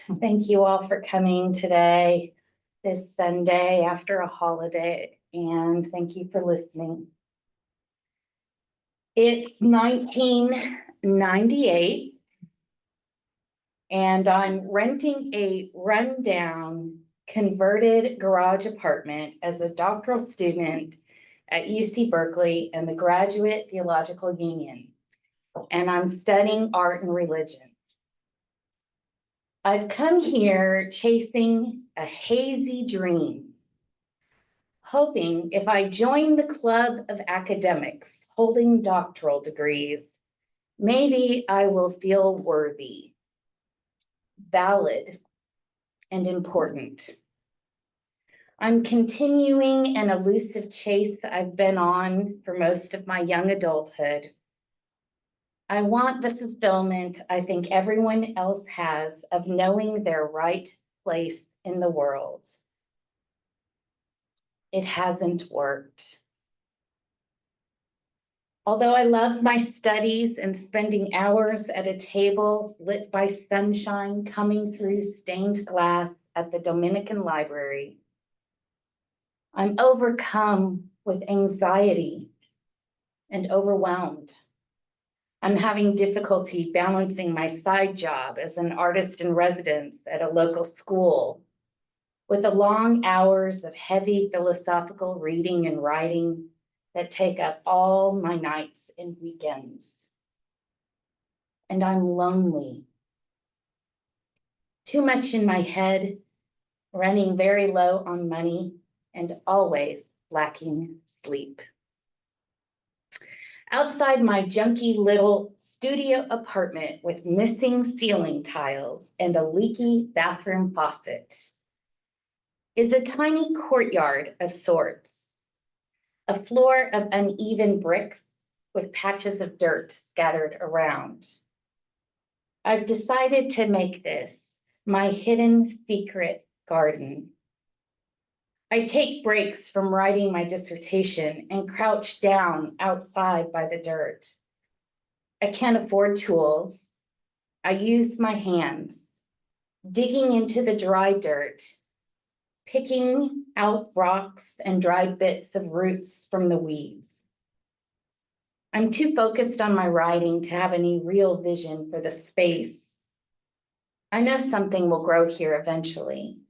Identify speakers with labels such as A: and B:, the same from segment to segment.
A: Thank you all for coming today, this Sunday after a holiday, and thank you for listening. It's 1998, and I'm renting a rundown converted garage apartment as a doctoral student at UC Berkeley and the Graduate Theological Union, and I'm studying art and religion. I've come here chasing a hazy dream, hoping if I join the club of academics holding doctoral degrees, maybe I will feel worthy, valid, and important. I'm continuing an elusive chase I've been on for most of my young adulthood. I want the fulfillment I think everyone else has of knowing their right place in the world. It hasn't worked. Although I love my studies and spending hours at a table lit by sunshine coming through stained glass at the Dominican Library, I'm overcome with anxiety and overwhelmed. I'm having difficulty balancing my side job as an artist in residence at a local school with the long hours of heavy philosophical reading and writing that take up all my nights and weekends. And I'm lonely. Too much in my head, running very low on money, and always lacking sleep. Outside my junky little studio apartment with missing ceiling tiles and a leaky bathroom faucet is a tiny courtyard of sorts, a floor of uneven bricks with patches of dirt scattered around. I've decided to make this my hidden secret garden. I take breaks from writing my dissertation and crouch down outside by the dirt. I can't afford tools. I use my hands, digging into the dry dirt, picking out rocks and dried bits of roots from the weeds. I'm too focused on my writing to have any real vision for the space. I know something will grow here eventually.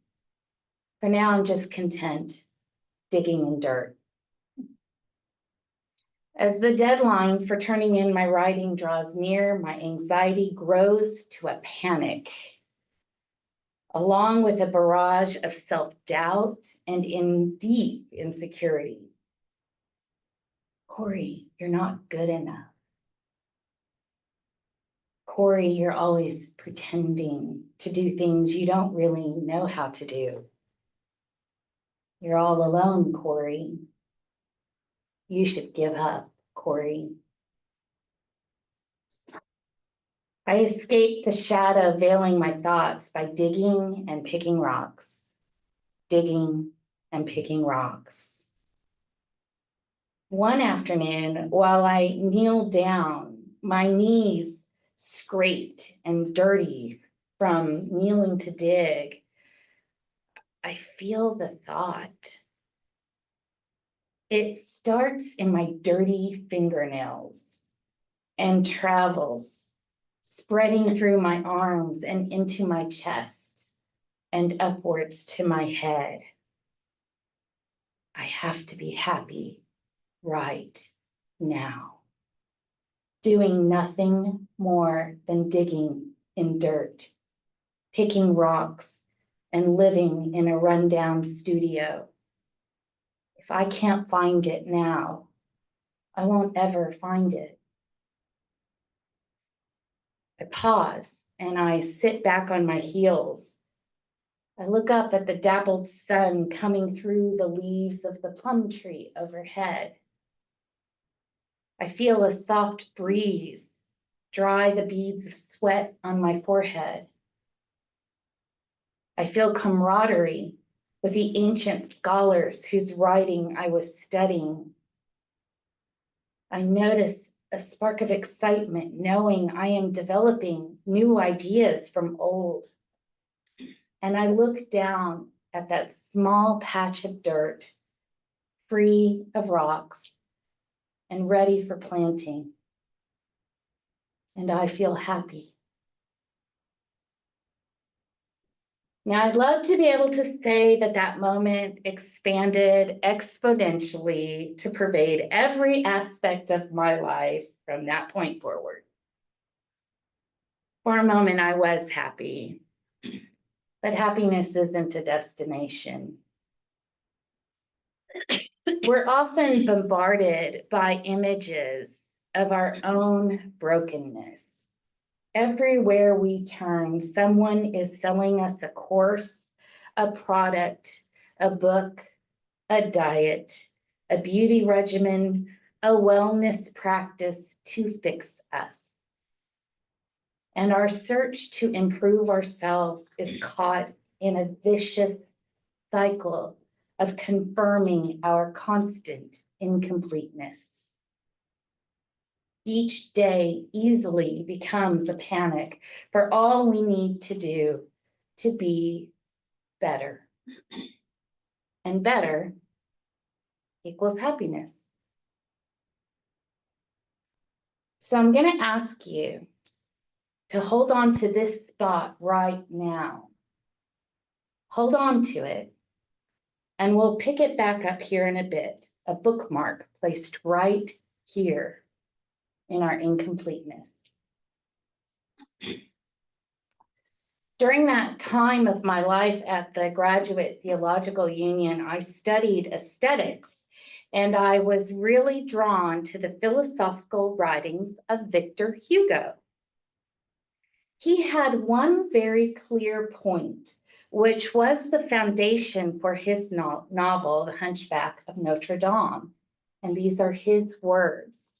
A: For now, I'm just content digging in dirt. As the deadline for turning in my writing draws near, my anxiety grows to a panic, along with a barrage of self-doubt and in deep insecurity. Cori, you're not good enough. Cori, you're always pretending to do things you don't really know how to do. You're all alone, Cori. You should give up, Cori. I escape the shadow veiling my thoughts by digging and picking rocks, digging and picking rocks. One afternoon, while I kneel down, my knees scraped and dirty from kneeling to dig, I feel the thought. It starts in my dirty fingernails and travels, spreading through my arms and into my chest and upwards to my head. I have to be happy right now, doing nothing more than digging in dirt, picking rocks, and living in a rundown studio. If I can't find it now, I won't ever find it. I pause and I sit back on my heels. I look up at the dappled sun coming through the leaves of the plum tree overhead. I feel a soft breeze dry the beads of sweat on my forehead. I feel camaraderie with the ancient scholars whose writing I was studying. I notice a spark of excitement knowing I am developing new ideas from old. and I look down at that small patch of dirt, free of rocks and ready for planting. And I feel happy. Now, I'd love to be able to say that that moment expanded exponentially to pervade every aspect of my life from that point forward. For a moment, I was happy, but happiness isn't a destination. We're often bombarded by images of our own brokenness. Everywhere we turn, someone is selling us a course, a product, a book, a diet, a beauty regimen, a wellness practice to fix us. And our search to improve ourselves is caught in a vicious cycle of confirming our constant incompleteness. Each day easily becomes a panic for all we need to do to be better. And better equals happiness. So I'm going to ask you to hold on to this thought right now. Hold on to it, and we'll pick it back up here in a bit, a bookmark placed right here in our incompleteness. During that time of my life at the Graduate Theological Union, I studied aesthetics, and I was really drawn to the philosophical writings of Victor Hugo. He had one very clear point, which was the foundation for his novel, The Hunchback of Notre Dame. And these are his words.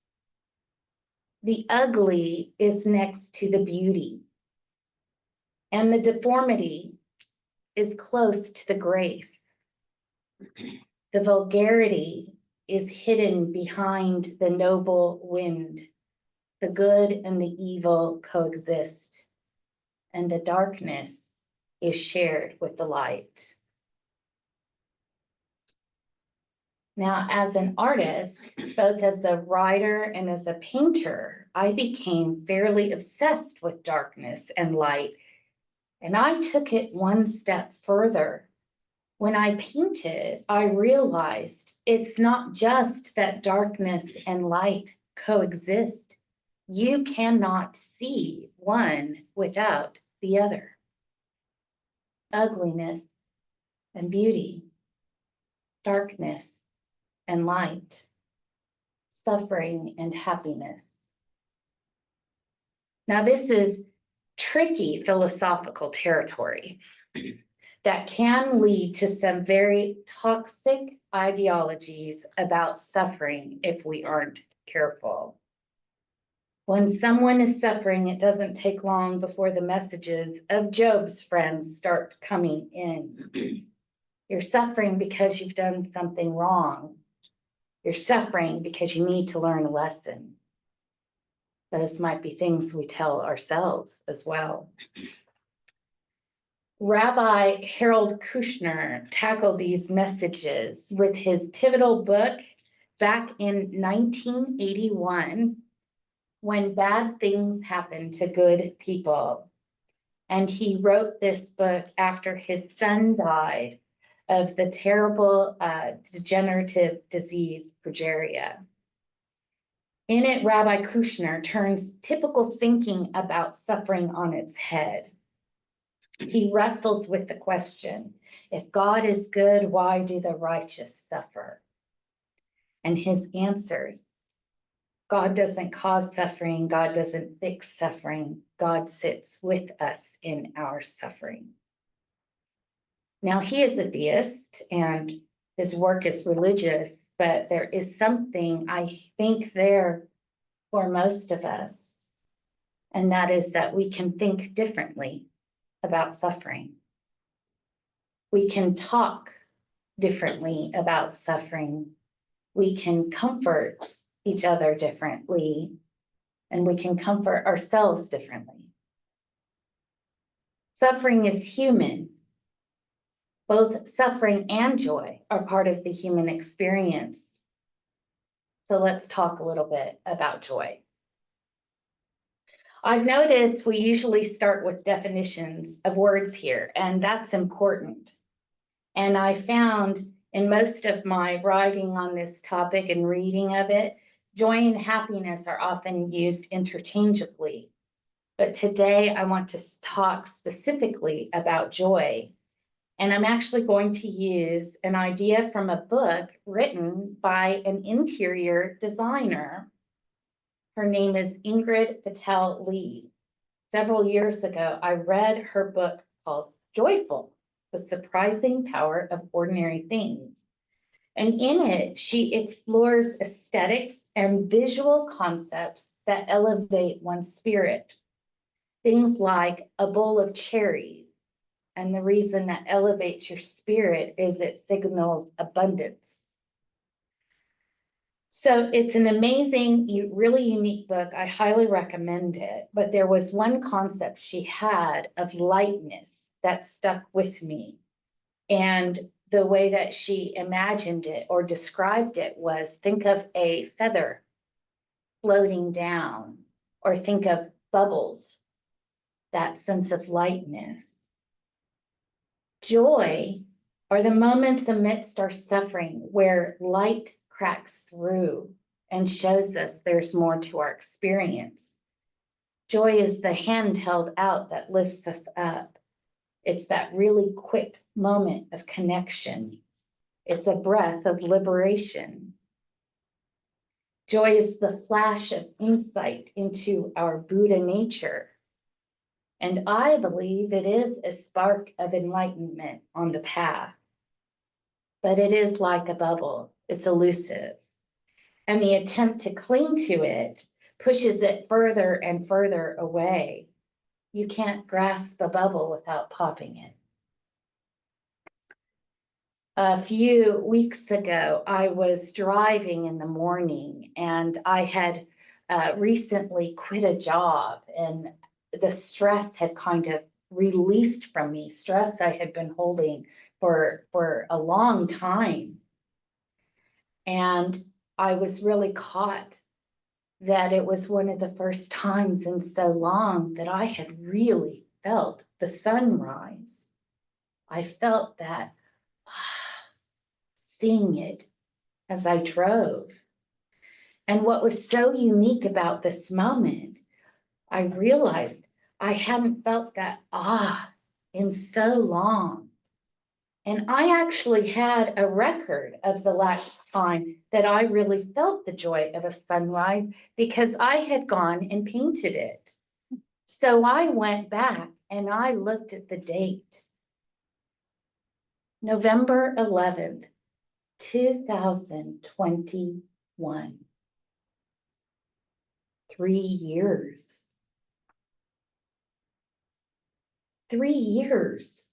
A: The ugly is next to the beauty, and the deformity is close to the grace. The vulgarity is hidden behind the noble wind. The good and the evil coexist, and the darkness is shared with the light. Now, as an artist, both as a writer and as a painter, I became fairly obsessed with darkness and light. And I took it one step further. When I painted, I realized it's not just that darkness and light coexist. You cannot see one without the other. Ugliness and beauty, darkness and light, suffering and happiness. Now, this is tricky philosophical territory that can lead to some very toxic ideologies about suffering if we aren't careful. When someone is suffering, it doesn't take long before the messages of Job's friends start coming in. You're suffering because you've done something wrong. You're suffering because you need to learn a lesson. Those might be things we tell ourselves as well. Rabbi Harold Kushner tackled these messages with his pivotal book back in 1981, When Bad Things Happen to Good People. And he wrote this book after his son died of the terrible degenerative disease progeria. In it, Rabbi Kushner turns typical thinking about suffering on its head. He wrestles with the question, if God is good, why do the righteous suffer? And his answers, God doesn't cause suffering, God doesn't fix suffering, God sits with us in our suffering. Now, he is a deist and his work is religious, but there is something I think there for most of us, and that is that we can think differently about suffering. We can talk differently about suffering. We can comfort each other differently, and we can comfort ourselves differently. Suffering is human, Both suffering and joy are part of the human experience. So let's talk a little bit about joy. I've noticed we usually start with definitions of words here, and that's important. And I found in most of my writing on this topic and reading of it, joy and happiness are often used interchangeably. But today I want to talk specifically about joy. And I'm actually going to use an idea from a book written by an interior designer. Her name is Ingrid Patel Lee. Several years ago, I read her book called Joyful, The Surprising Power of Ordinary Things. And in it, she explores aesthetics and visual concepts that elevate one's spirit. Things like a bowl of cherries. And the reason that elevates your spirit is it signals abundance. So it's an amazing, really unique book. I highly recommend it. But there was one concept she had of lightness that stuck with me. And the way that she imagined it or described it was, think of a feather floating down, or think of bubbles, that sense of lightness. Joy are the moments amidst our suffering where light cracks through and shows us there's more to our experience. Joy is the hand held out that lifts us up. It's that really quick moment of connection. It's a breath of liberation. Joy is the flash of insight into our Buddha nature. And I believe it is a spark of enlightenment on the path. But it is like a bubble, it's elusive. And the attempt to cling to it pushes it further and further away. You can't grasp a bubble without popping it. A few weeks ago, I was driving in the morning and I had recently quit a job, and the stress had kind of released from me, stress I had been holding for a long time. And I was really caught that it was one of the first times in so long that I had really felt the sunrise. I felt that, seeing it as I drove. And what was so unique about this moment, I realized I hadn't felt that in so long. And I actually had a record of the last time that I really felt the joy of a sunrise, because I had gone and painted it. So I went back and I looked at the date. November 11th, 2021. 3 years. 3 years.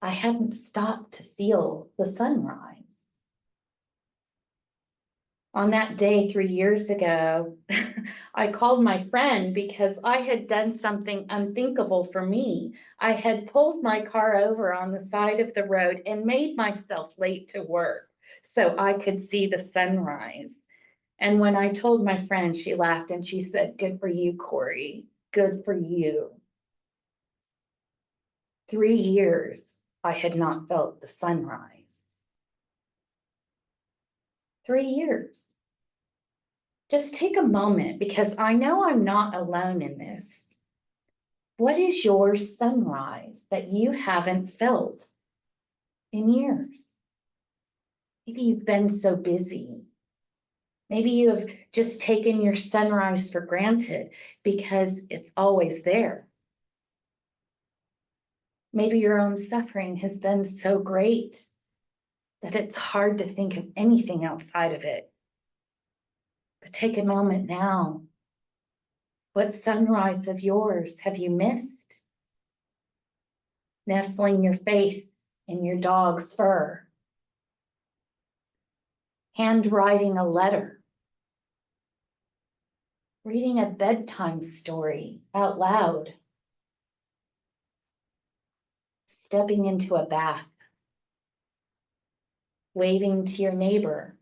A: I hadn't stopped to feel the sunrise. On that day 3 years ago, I called my friend because I had done something unthinkable for me. I had pulled my car over on the side of the road and made myself late to work so I could see the sunrise. And when I told my friend, she laughed and she said, "Good for you, Cori. Good for you." 3 years I had not felt the sunrise. 3 years. Just take a moment, because I know I'm not alone in this. What is your sunrise that you haven't felt in years? Maybe you've been so busy. Maybe you have just taken your sunrise for granted because it's always there. Maybe your own suffering has been so great that it's hard to think of anything outside of it. But take a moment now. What sunrise of yours have you missed? Nestling your face in your dog's fur. Handwriting a letter. Reading a bedtime story out loud. stepping into a bath, waving to your neighbor,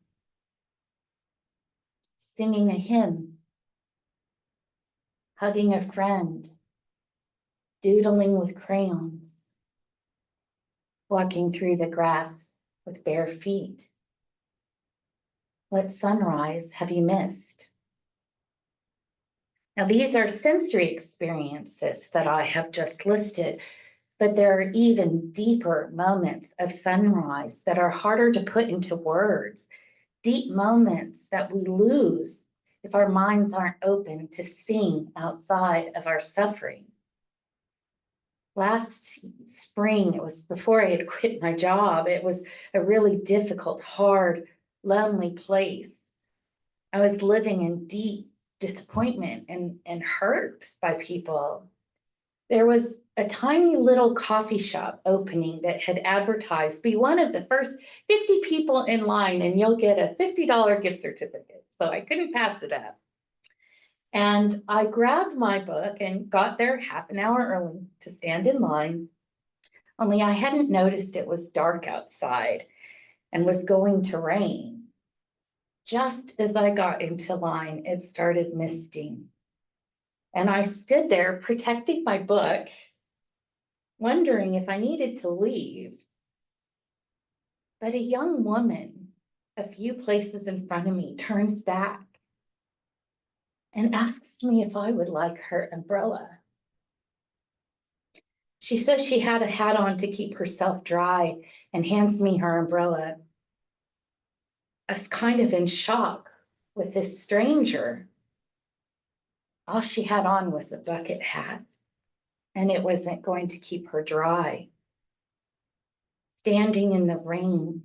A: singing a hymn, hugging a friend, doodling with crayons, walking through the grass with bare feet. What sunrise have you missed? Now, these are sensory experiences that I have just listed, but there are even deeper moments of sunrise that are harder to put into words, deep moments that we lose if our minds aren't open to seeing outside of our suffering. Last spring, it was before I had quit my job. It was a really difficult, hard, lonely place. I was living in deep disappointment and hurt by people. There was a tiny little coffee shop opening that had advertised, be one of the first 50 people in line and you'll get a $50 gift certificate. So I couldn't pass it up. And I grabbed my book and got there half an hour early to stand in line. Only I hadn't noticed it was dark outside and was going to rain. Just as I got into line, it started misting. And I stood there protecting my book, wondering if I needed to leave. But a young woman, a few places in front of me, turns back and asks me if I would like her umbrella. She says she had a hat on to keep herself dry and hands me her umbrella. I was kind of in shock with this stranger. All she had on was a bucket hat, and it wasn't going to keep her dry. Standing in the rain,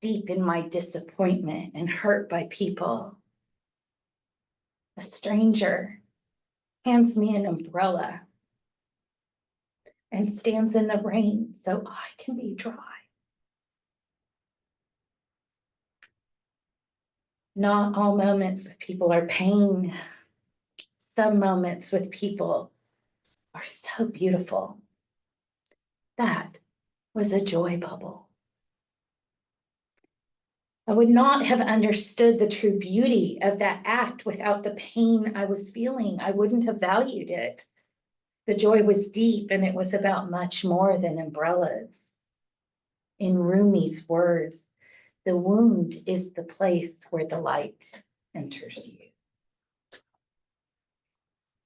A: deep in my disappointment and hurt by people, a stranger hands me an umbrella and stands in the rain so I can be dry. Not all moments with people are pain. Some moments with people are so beautiful. That was a joy bubble. I would not have understood the true beauty of that act without the pain I was feeling. I wouldn't have valued it. The joy was deep and it was about much more than umbrellas. In Rumi's words, the wound is the place where the light enters you.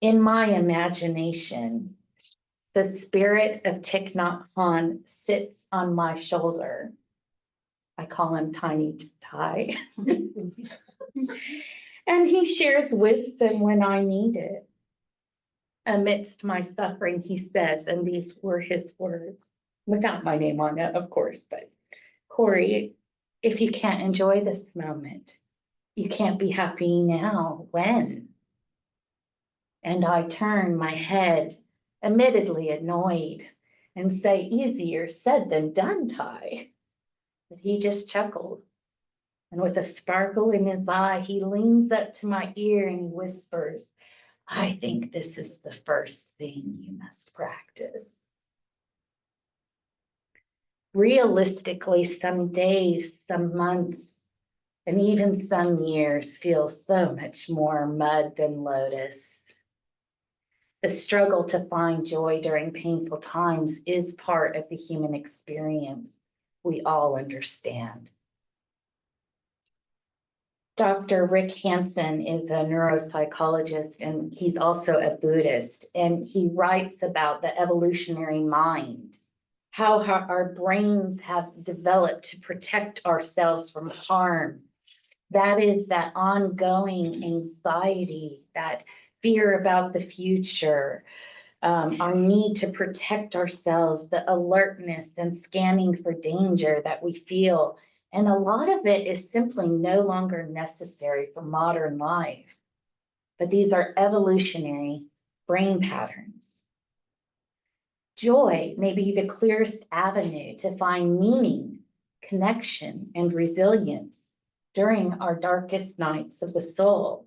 A: In my imagination, the spirit of Thich Nhat Hanh sits on my shoulder. I call him Tiny Thai. And he shares wisdom when I need it. Amidst my suffering, he says, and these were his words, without my name on it, of course, but Cori, if you can't enjoy this moment, you can't be happy now. When? And I turn my head, admittedly annoyed, and say, easier said than done, Ty. But he just chuckles. And with a sparkle in his eye, he leans up to my ear and he whispers, I think this is the first thing you must practice. Realistically, some days, some months, and even some years feel so much more mud than lotus. The struggle to find joy during painful times is part of the human experience we all understand. Dr. Rick Hansen is a neuropsychologist, and he's also a Buddhist, and he writes about the evolutionary mind, how our brains have developed to protect ourselves from harm. That is that ongoing anxiety, that fear about the future, our need to protect ourselves, the alertness and scanning for danger that we feel. And a lot of it is simply no longer necessary for modern life. But these are evolutionary brain patterns. Joy may be the clearest avenue to find meaning, connection, and resilience during our darkest nights of the soul.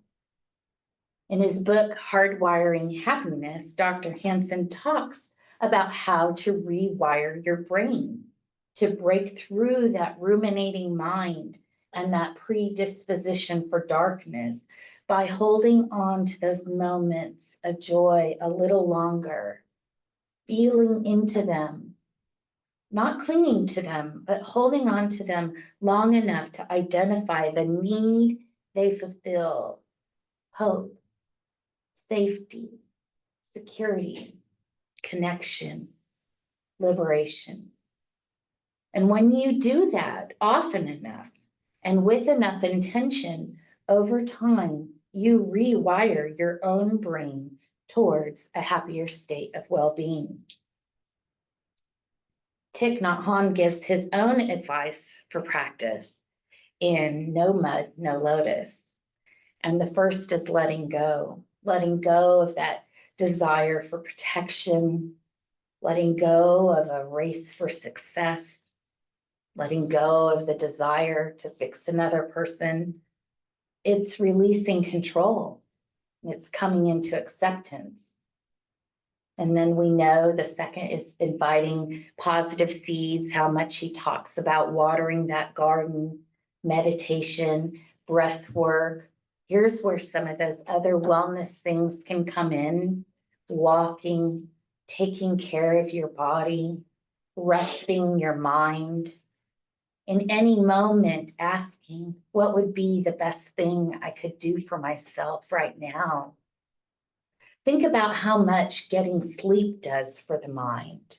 A: In his book, Hardwiring Happiness, Dr. Hansen talks about how to rewire your brain, to break through that ruminating mind and that predisposition for darkness by holding on to those moments of joy a little longer, feeling into them, not clinging to them, but holding on to them long enough to identify the need they fulfill: hope, safety, security, connection, liberation. And when you do that often enough and with enough intention, over time, you rewire your own brain towards a happier state of well-being. Thich Nhat Hanh gives his own advice for practice in No Mud, No Lotus. And the first is letting go of that desire for protection, letting go of a race for success, letting go of the desire to fix another person. It's releasing control. It's coming into acceptance. And then we know the second is inviting positive seeds, how much he talks about watering that garden, meditation, breath work. Here's where some of those other wellness things can come in: walking, taking care of your body, resting your mind. In any moment, asking, what would be the best thing I could do for myself right now? Think about how much getting sleep does for the mind.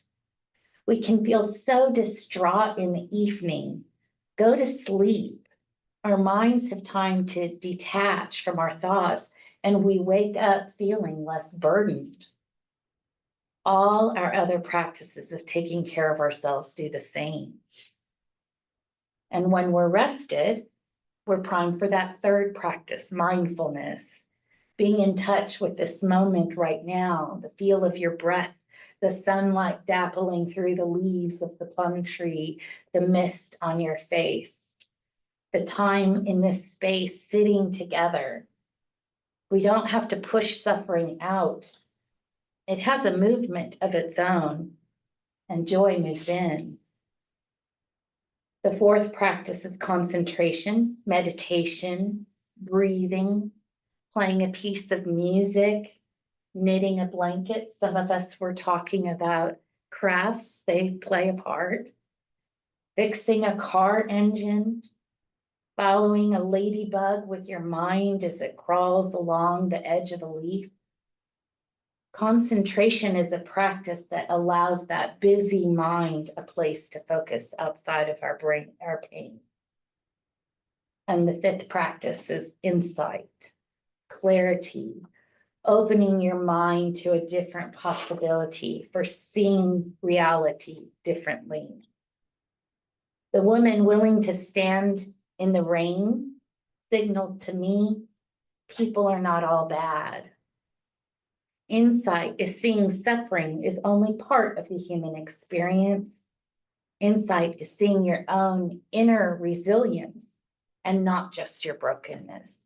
A: We can feel so distraught in the evening. Go to sleep. Our minds have time to detach from our thoughts, and we wake up feeling less burdened. All our other practices of taking care of ourselves do the same. And when we're rested, we're primed for that third practice, mindfulness. Being in touch with this moment right now, the feel of your breath, the sunlight dappling through the leaves of the plum tree, the mist on your face, the time in this space sitting together. We don't have to push suffering out. It has a movement of its own, and joy moves in. The fourth practice is concentration, meditation, breathing, playing a piece of music, knitting a blanket. Some of us were talking about crafts, they play a part. Fixing a car engine, following a ladybug with your mind as it crawls along the edge of a leaf. Concentration is a practice that allows that busy mind a place to focus outside of our brain, our pain. And the fifth practice is insight, clarity, opening your mind to a different possibility for seeing reality differently. The woman willing to stand in the rain signaled to me, people are not all bad. Insight is seeing suffering is only part of the human experience. Insight is seeing your own inner resilience and not just your brokenness.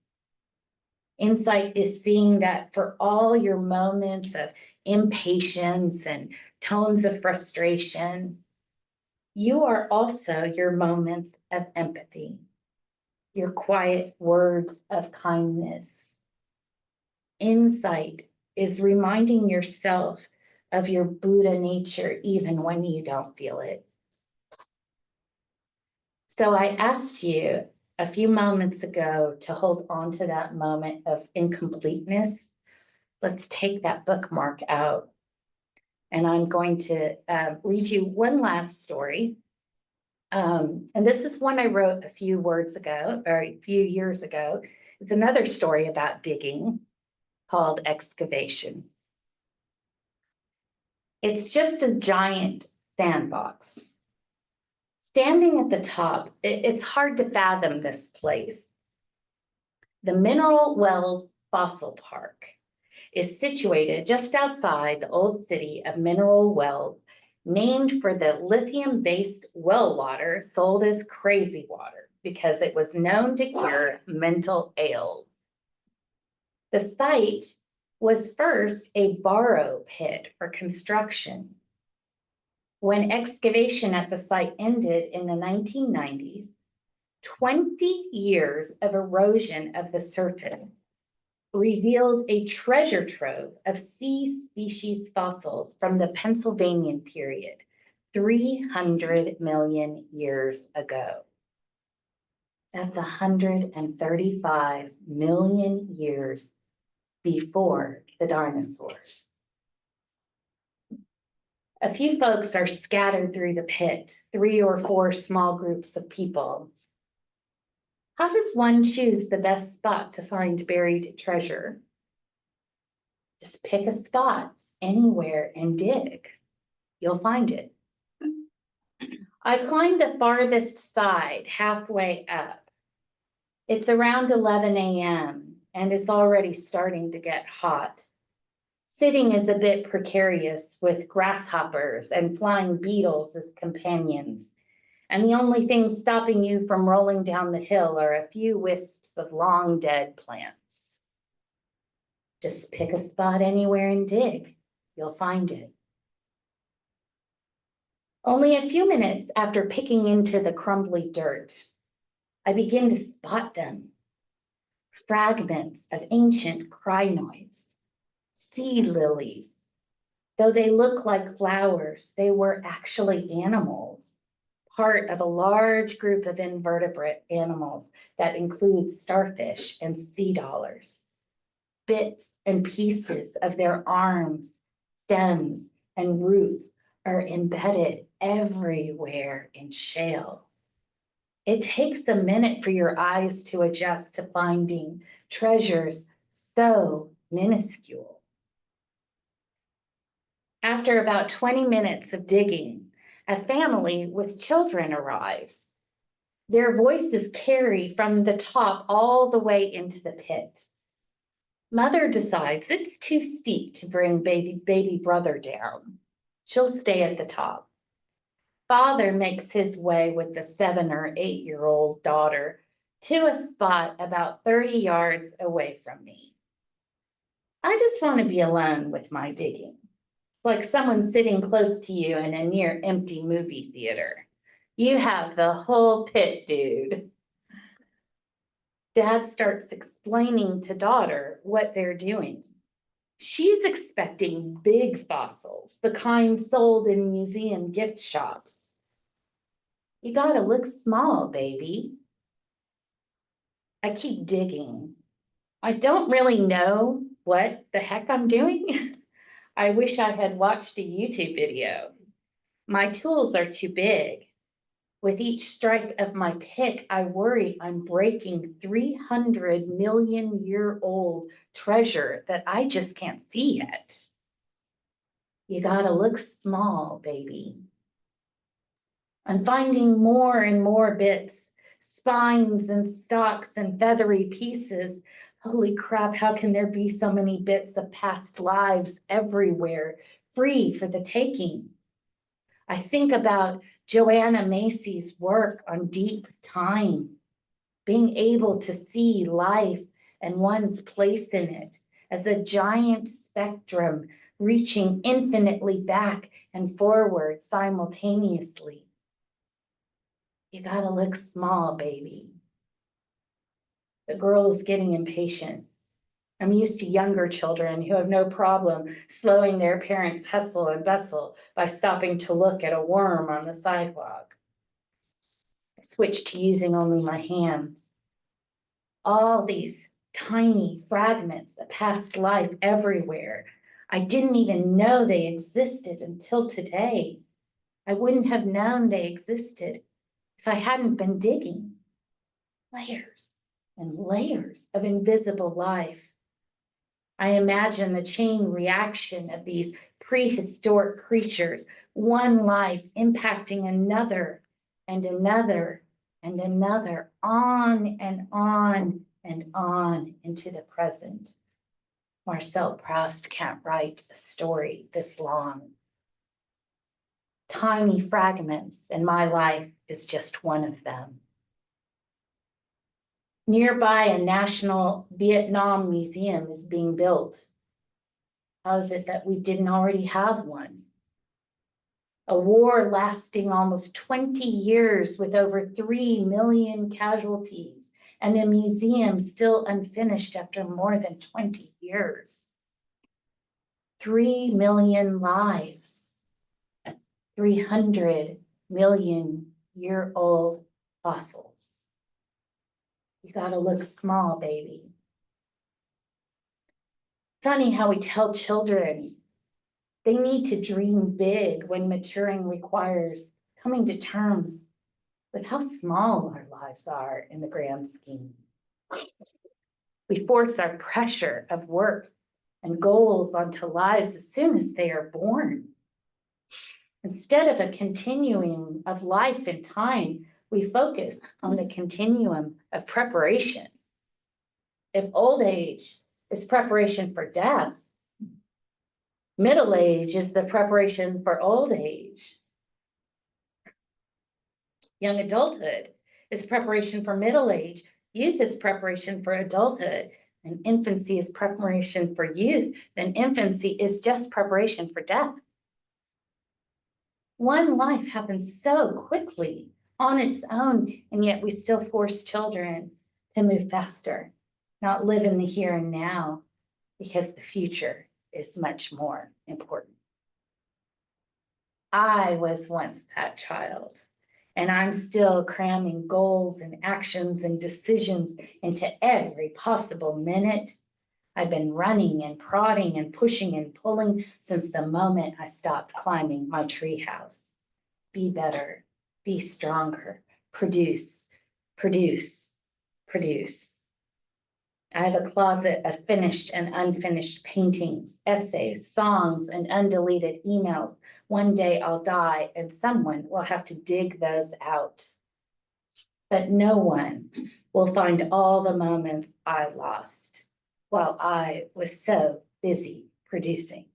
A: Insight is seeing that for all your moments of impatience and tones of frustration, you are also your moments of empathy, your quiet words of kindness. Insight is reminding yourself of your Buddha nature even when you don't feel it. So I asked you a few moments ago to hold on to that moment of incompleteness. Let's take that bookmark out. And I'm going to read you one last story. And this is one I wrote a few years ago. It's another story about digging called Excavation. It's just a giant sandbox. Standing at the top, it's hard to fathom this place. The Mineral Wells Fossil Park is situated just outside the old city of Mineral Wells, named for the lithium-based well water sold as crazy water because it was known to cure mental ails. The site was first a borrow pit for construction, When excavation at the site ended in the 1990s, 20 years of erosion of the surface revealed a treasure trove of sea species fossils from the Pennsylvanian period, 300 million years ago. That's 135 million years before the dinosaurs. A few folks are scattered through the pit, 3 or 4 small groups of people. How does one choose the best spot to find buried treasure? Just pick a spot anywhere and dig. You'll find it. I climbed the farthest side halfway up. It's around 11 a.m. and it's already starting to get hot. Sitting is a bit precarious with grasshoppers and flying beetles as companions. And the only things stopping you from rolling down the hill are a few wisps of long dead plants. Just pick a spot anywhere and dig. You'll find it. Only a few minutes after picking into the crumbly dirt, I begin to spot them. Fragments of ancient crinoids, sea lilies. Though they look like flowers, they were actually animals, part of a large group of invertebrate animals that includes starfish and sea dollars. Bits and pieces of their arms, stems, and roots are embedded everywhere in shale. It takes a minute for your eyes to adjust to finding treasures so minuscule. After about 20 minutes of digging, a family with children arrives. Their voices carry from the top all the way into the pit. Mother decides it's too steep to bring baby brother down. She'll stay at the top. Father makes his way with the 7 or 8-year-old daughter to a spot about 30 yards away from me. I just want to be alone with my digging. It's like someone sitting close to you in a near empty movie theater. You have the whole pit, dude. Dad starts explaining to daughter what they're doing. She's expecting big fossils, the kind sold in museum gift shops. You gotta look small, baby. I keep digging. I don't really know what the heck I'm doing. I wish I had watched a YouTube video. My tools are too big. With each strike of my pick, I worry I'm breaking 300 million year old treasure that I just can't see yet. You gotta look small, baby. I'm finding more and more bits, spines and stalks and feathery pieces. Holy crap, how can there be so many bits of past lives everywhere, free for the taking? I think about Joanna Macy's work on deep time, being able to see life and one's place in it as a giant spectrum reaching infinitely back and forward simultaneously. You gotta look small, baby. The girl is getting impatient. I'm used to younger children who have no problem slowing their parents' hustle and bustle by stopping to look at a worm on the sidewalk. I switched to using only my hands. All these tiny fragments of past life everywhere. I didn't even know they existed until today. I wouldn't have known they existed if I hadn't been digging. Layers and layers of invisible life. I imagine the chain reaction of these prehistoric creatures, one life impacting another and another and another, on and on and on into the present. Marcel Proust can't write a story this long. Tiny fragments, and my life is just one of them. Nearby, a National Vietnam Museum is being built. How is it that we didn't already have one? A war lasting almost 20 years with over 3 million casualties, and a museum still unfinished after more than 20 years. 3 million lives, 300 million-year-old fossils. You gotta look small, baby. Funny how we tell children they need to dream big when maturing requires coming to terms with how small our lives are in the grand scheme. We force our pressure of work and goals onto lives as soon as they are born. Instead of a continuum of life and time, we focus on the continuum of preparation. If old age is preparation for death, middle age is the preparation for old age. Young adulthood is preparation for middle age. Youth is preparation for adulthood. And infancy is preparation for youth. Then infancy is just preparation for death. One life happens so quickly on its own, and yet we still force children to move faster, not live in the here and now, because the future is much more important. I was once that child, and I'm still cramming goals and actions and decisions into every possible minute. I've been running and prodding and pushing and pulling since the moment I stopped climbing my treehouse. Be better, be stronger, produce, produce, produce. I have a closet of finished and unfinished paintings, essays, songs, and undeleted emails. One day I'll die and someone will have to dig those out. But no one will find all the moments I lost while I was so busy producing.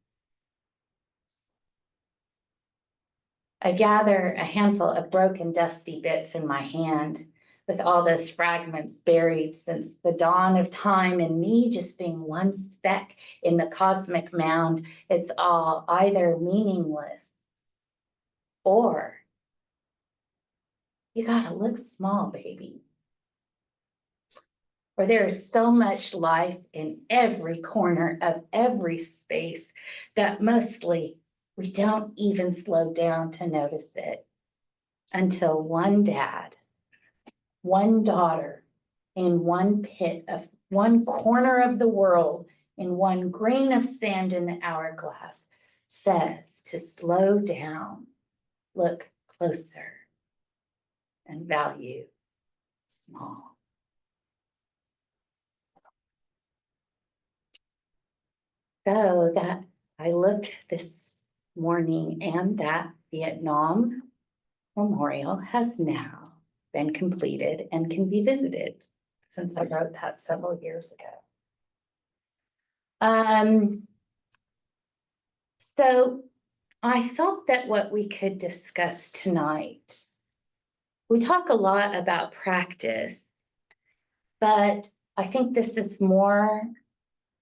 A: I gather a handful of broken, dusty bits in my hand, with all those fragments buried since the dawn of time, and me just being one speck in the cosmic mound. It's all either meaningless or you gotta look small, baby. Or there is so much life in every corner of every space that mostly we don't even slow down to notice it until one dad, one daughter, in one pit of one corner of the world, in one grain of sand in the hourglass, says to slow down, look closer, and value small. So that I looked this morning, and that Vietnam Memorial has now been completed and can be visited, since I wrote that several years ago. So I thought that what we could discuss tonight, we talk a lot about practice, but I think this is more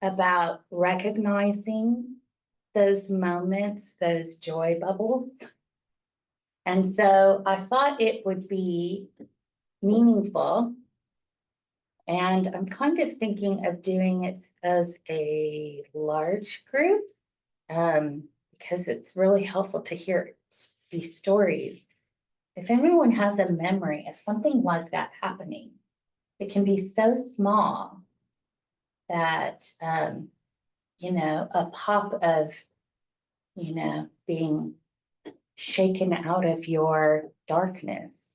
A: about recognizing those moments, those joy bubbles. And so I thought it would be meaningful, and I'm kind of thinking of doing it as a large group, because it's really helpful to hear these stories. If anyone has a memory of something like that happening, it can be so small that, a pop of, being shaken out of your darkness